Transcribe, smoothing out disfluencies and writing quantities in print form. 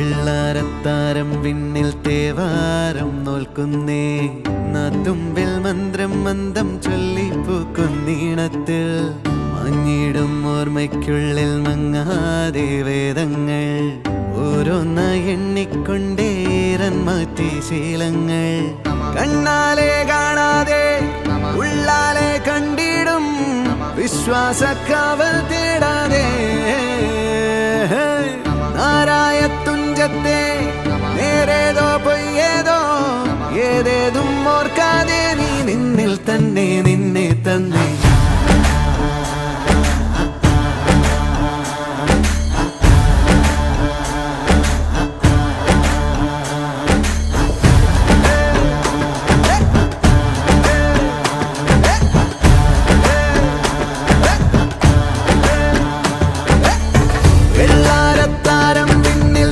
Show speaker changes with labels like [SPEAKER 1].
[SPEAKER 1] വെള്ളാരത്താരം വിണ്ണിൽ തേവാരം നോൽക്കുന്നേ നാത്തുമ്പിൽ മന്ത്രം മന്ദം ചൊല്ലിപ്പൂക്കുന്നീണത്തിൽ മഞ്ഞിടും ഓർമ്മയ്ക്കുള്ളിൽ മങ്ങാതെ വേദങ്ങൾ ഓരോന്നായി എണ്ണിക്കൊണ്ടേരൻ മാറ്റി ശീലങ്ങൾ കണ്ണാലെ കാണാതെ ഉള്ളാലെ കണ്ടിടും വിശ്വാസക്കാവൽ തേടാതെ നാരായ തുഞ്ചത്തെ